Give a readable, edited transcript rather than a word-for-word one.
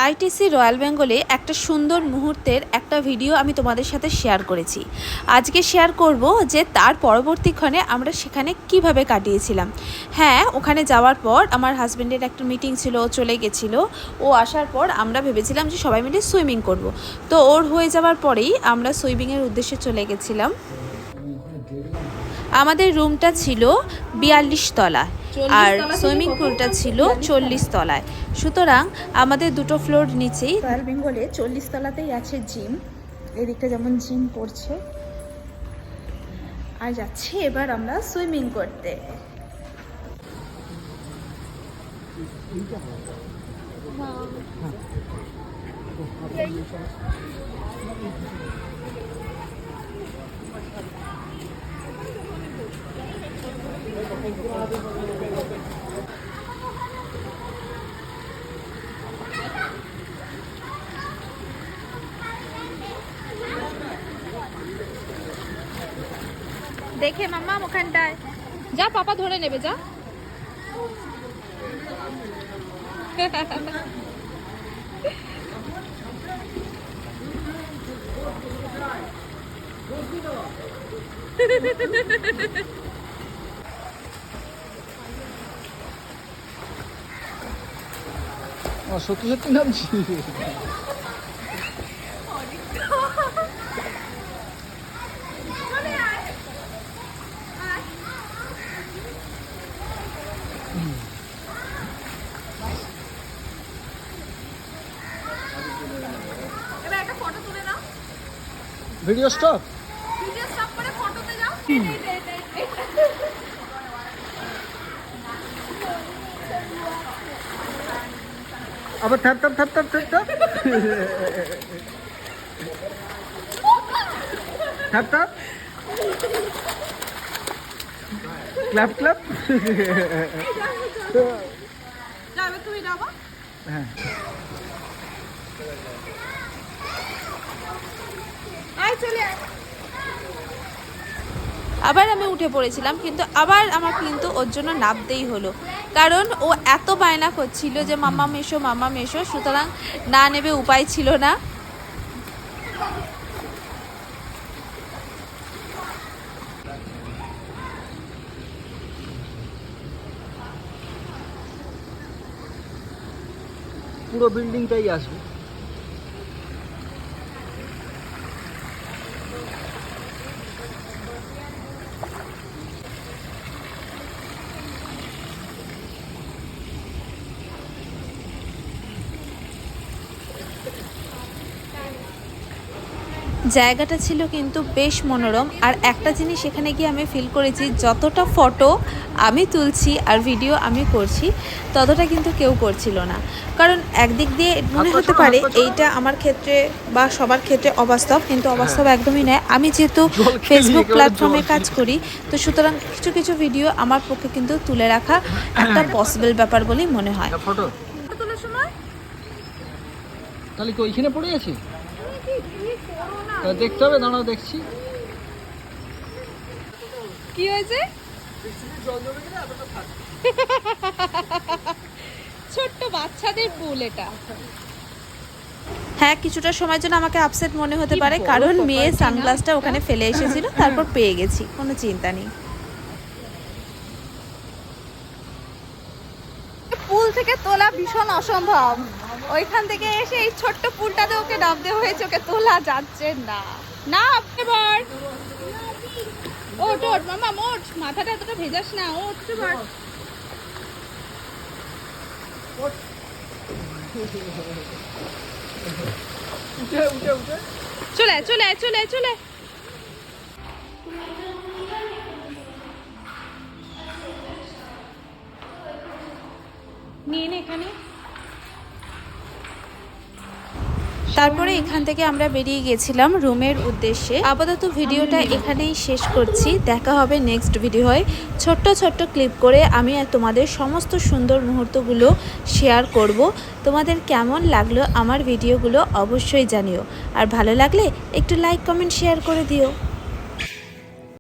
ITC royal বেঙ্গলে একটা সুন্দর মুহূর্তের একটা ভিডিও আমি তোমাদের সাথে শেয়ার করেছি। আজকে শেয়ার করব যে তার পরবর্তীক্ষণে আমরা সেখানে কিভাবে কাটিয়েছিলাম। হ্যাঁ, ওখানে যাওয়ার পর আমার হাজব্যান্ডের একটা মিটিং ছিল, ও চলে গেছিলো। ও আসার পর আমরা ভেবেছিলাম যে সবাই মিলে সুইমিং করব। তো ওর হয়ে যাওয়ার পরেই আমরা সুইমিংয়ের উদ্দেশ্যে চলে গেছিলাম। আমাদের রুমটা ছিল 42 তলায় আর সুইমিং পুলটা ছিল 40 তলায়। সুতরাং আমাদের দুটো ফ্লোর নিচেই রয়্যাল বেঙ্গলে 40 তলাতেই আছে জিম। এদিকটা যেমন জিম করছে, আর যাচ্ছি এবার আমরা সুইমিং করতে। দেখে মাম্মা ওখানটায় যা, পাপা ধরে নেবে, যা। সত্যি সত্যি নামছি। ভিডিও স্টপ করে ফটোতে যাও। আবার থাপ থাপ থাপ থাপ থাপ থাপ থাপ থাপ ক্লাপ ক্লাপ। যাবে তুমি, যাবো। হ্যাঁ, আবার আমি উঠে পড়েছিলাম, কিন্তু আবার আমার কিন্তু ওর জন্য নামতেই হলো, কারণ ও এত বায়না করছিল যে মাম্মা মেশো মাম্মা মেশো। সুতরাং না নেবে উপায় ছিল না। পুরো বিল্ডিংটাই আসবে। জায়গাটা ছিল কিন্তু বেশ মনোরম। আর একটা জিনিস এখানে গিয়ে আমি ফিল করেছি, যতটা ফটো আমি তুলছি আর ভিডিও আমি করছি, ততটা কিন্তু কেউ করছিল না। কারণ একদিক দিয়ে মনে হতে পারে এইটা আমার ক্ষেত্রে বা সবার ক্ষেত্রে অবাস্তব, কিন্তু অবাস্তব একদমই নয়। আমি যেহেতু ফেসবুক প্ল্যাটফর্মে কাজ করি, তো সুতরাং কিছু কিছু ভিডিও আমার পক্ষে কিন্তু তুলে রাখা একটা পসিবল ব্যাপার বলেই মনে হয়। ফটো তোলার সময় তাহলে কি ওইখানে পড়ে আছে? দেখতে হবে, দাঁড়াও দেখছি কি হয়েছে। ছোট্ট বাচ্চাদের পুল এটা। হ্যাঁ, কিছুটা সময়ের জন্য আমাকে আপসেট মনে হতে পারে, কারণ মেয়ে সানগ্লাসটা ওখানে ফেলে এসেছিল, তারপর পেয়ে গেছি, কোনো চিন্তা নেই। পুল থেকে তোলা ভীষণ অসম্ভব। ওইখান থেকে এসে এই ছোট্ট পুলটাতে ওকে নামতে হয়েছে, ওকে তোলা যাচ্ছে না। না এবার ওঠ ওঠ মামা, ওঠ, মাথাটা এতটা ভেজাস না, ওঠ এবার। চলে চলে চলে চলে নিয়ে নে এখানে। তারপরে এখান থেকে আমরা বেরিয়ে গেছিলাম রুমের উদ্দেশ্যে। আপাতত ভিডিওটা এখানেই শেষ করছি। দেখা হবে নেক্সট ভিডিওয়। ছোট্ট ছোট্ট ক্লিপ করে আমি তোমাদের সমস্ত সুন্দর মুহূর্তগুলো শেয়ার করব। তোমাদের কেমন লাগলো আমার ভিডিওগুলো অবশ্যই জানিও, আর ভালো লাগলে একটু লাইক কমেন্ট শেয়ার করে দিও।